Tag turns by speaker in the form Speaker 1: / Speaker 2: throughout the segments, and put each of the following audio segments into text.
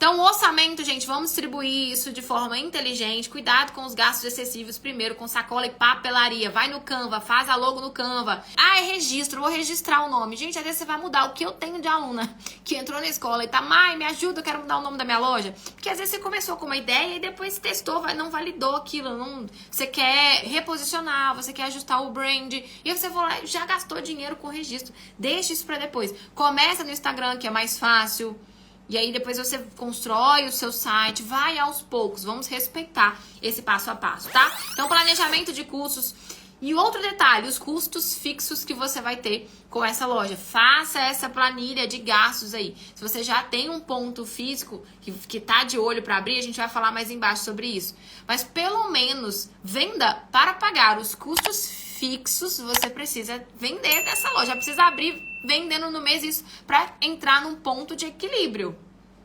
Speaker 1: Então, o orçamento, gente, vamos distribuir isso de forma inteligente. Cuidado com os gastos excessivos primeiro, com sacola e papelaria. Vai no Canva, faz a logo no Canva. Ah, é registro, vou registrar o nome. Gente, às vezes você vai mudar. O que eu tenho de aluna que entrou na escola e tá, mãe, me ajuda, eu quero mudar o nome da minha loja. Porque às vezes você começou com uma ideia e depois testou, não validou aquilo. Você quer reposicionar, você quer ajustar o brand. E aí você falou, já gastou dinheiro com registro. Deixa isso pra depois. Começa no Instagram, que é mais fácil. E aí depois você constrói o seu site, vai aos poucos, vamos respeitar esse passo a passo, tá? Então, planejamento de custos. E outro detalhe, os custos fixos que você vai ter com essa loja. Faça essa planilha de gastos aí. Se você já tem um ponto físico que tá de olho para abrir, a gente vai falar mais embaixo sobre isso. Mas pelo menos venda para pagar os custos fixos, você precisa vender dessa loja. Precisa abrir vendendo no mês isso para entrar num ponto de equilíbrio.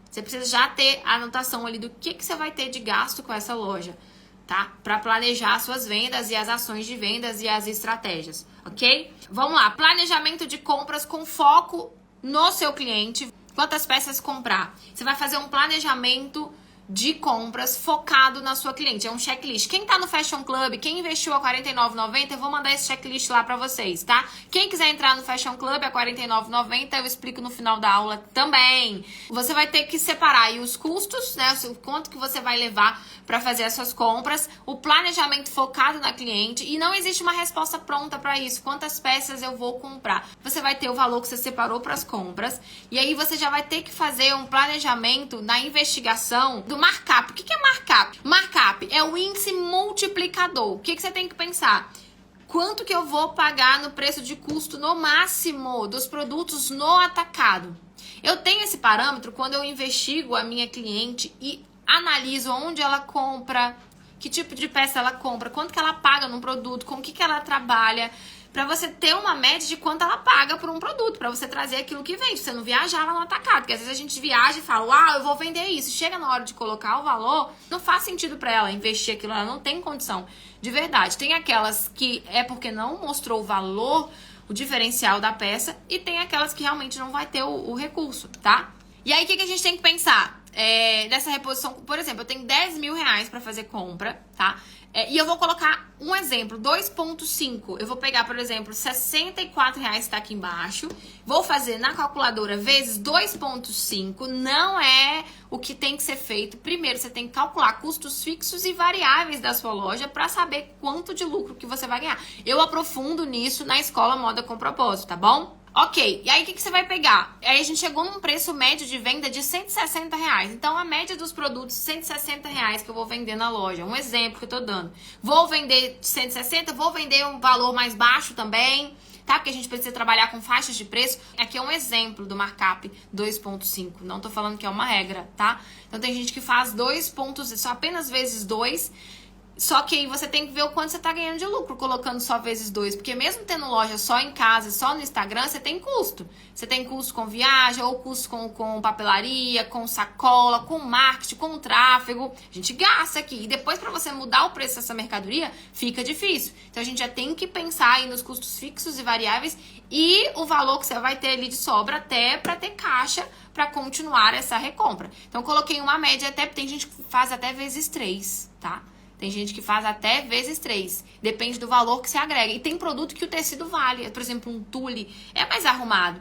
Speaker 1: Você precisa já ter a anotação ali do que você vai ter de gasto com essa loja, tá? Para planejar as suas vendas e as ações de vendas e as estratégias, ok? Vamos lá, planejamento de compras com foco no seu cliente. Quantas peças comprar? Você vai fazer um planejamento de compras focado na sua cliente. É um checklist. Quem tá no Fashion Club, quem investiu a R$ 49,90, eu vou mandar esse checklist lá pra vocês, tá? Quem quiser entrar no Fashion Club a R$ 49,90, eu explico no final da aula também. Você vai ter que separar aí os custos, né? O quanto que você vai levar pra fazer as suas compras, o planejamento focado na cliente, e não existe uma resposta pronta pra isso. Quantas peças eu vou comprar? Você vai ter o valor que você separou pras compras, e aí você já vai ter que fazer um planejamento na investigação do markup. O que é markup? Markup é o índice multiplicador. O que você tem que pensar? Quanto que eu vou pagar no preço de custo no máximo dos produtos no atacado? Eu tenho esse parâmetro quando eu investigo a minha cliente e analiso onde ela compra, que tipo de peça ela compra, quanto que ela paga num produto, com o que ela trabalha, para você ter uma média de quanto ela paga por um produto, para você trazer aquilo que vende, você não viajar lá no atacado, porque às vezes a gente viaja e fala, eu vou vender isso, chega na hora de colocar o valor, não faz sentido para ela investir aquilo, ela não tem condição de verdade. Tem aquelas que é porque não mostrou o valor, o diferencial da peça, e tem aquelas que realmente não vai ter o recurso, tá? E aí, o que a gente tem que pensar? Dessa reposição, por exemplo, eu tenho R$ 10.000 para fazer compra, tá? E eu vou colocar um exemplo, 2,5. Eu vou pegar, por exemplo, R$ 64,00 tá aqui embaixo. Vou fazer na calculadora vezes 2,5. Não é o que tem que ser feito. Primeiro, você tem que calcular custos fixos e variáveis da sua loja para saber quanto de lucro que você vai ganhar. Eu aprofundo nisso na escola Moda com Propósito, tá bom? Ok, e aí o que você vai pegar? Aí a gente chegou num preço médio de venda de R$ 160,00. Então, a média dos produtos, R$ 160,00 que eu vou vender na loja. Um exemplo que eu tô dando. Vou vender de 160, vou vender um valor mais baixo também, tá? Porque a gente precisa trabalhar com faixas de preço. Aqui é um exemplo do markup 2,5. Não tô falando que é uma regra, tá? Então, tem gente que faz 2,5, só apenas vezes 2. Só que aí você tem que ver o quanto você tá ganhando de lucro colocando só vezes 2. Porque mesmo tendo loja só em casa, só no Instagram, você tem custo. Você tem custo com viagem, ou custo com papelaria, com sacola, com marketing, com tráfego. A gente gasta aqui. E depois, para você mudar o preço dessa mercadoria, fica difícil. Então, a gente já tem que pensar aí nos custos fixos e variáveis e o valor que você vai ter ali de sobra até para ter caixa para continuar essa recompra. Então, eu coloquei uma média, até tem gente que faz até vezes 3, tá? Tem gente que faz até vezes 3. Depende do valor que você agrega. E tem produto que o tecido vale. Por exemplo, um tule é mais arrumado.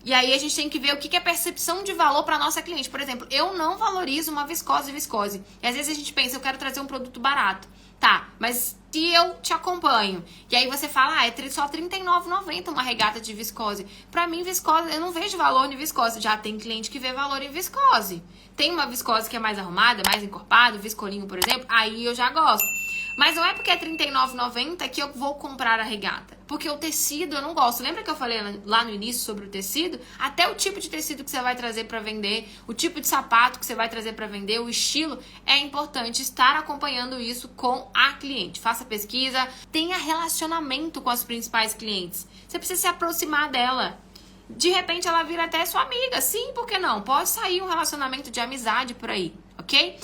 Speaker 1: E aí a gente tem que ver o que é percepção de valor para nossa cliente. Por exemplo, eu não valorizo uma viscose. E às vezes a gente pensa, eu quero trazer um produto barato. Tá, mas se eu te acompanho, e aí você fala, é só R$ 39,90 uma regata de viscose. Pra mim, viscose, eu não vejo valor em viscose. Já tem cliente que vê valor em viscose. Tem uma viscose que é mais arrumada, mais encorpada, viscolinho, por exemplo, aí eu já gosto. Mas não é porque é R$ 39,90 que eu vou comprar a regata. Porque o tecido eu não gosto. Lembra que eu falei lá no início sobre o tecido? Até o tipo de tecido que você vai trazer para vender, o tipo de sapato que você vai trazer para vender, o estilo, é importante estar acompanhando isso com a cliente. Faça pesquisa, tenha relacionamento com as principais clientes. Você precisa se aproximar dela. De repente ela vira até sua amiga. Sim, por que não? Pode sair um relacionamento de amizade por aí, ok?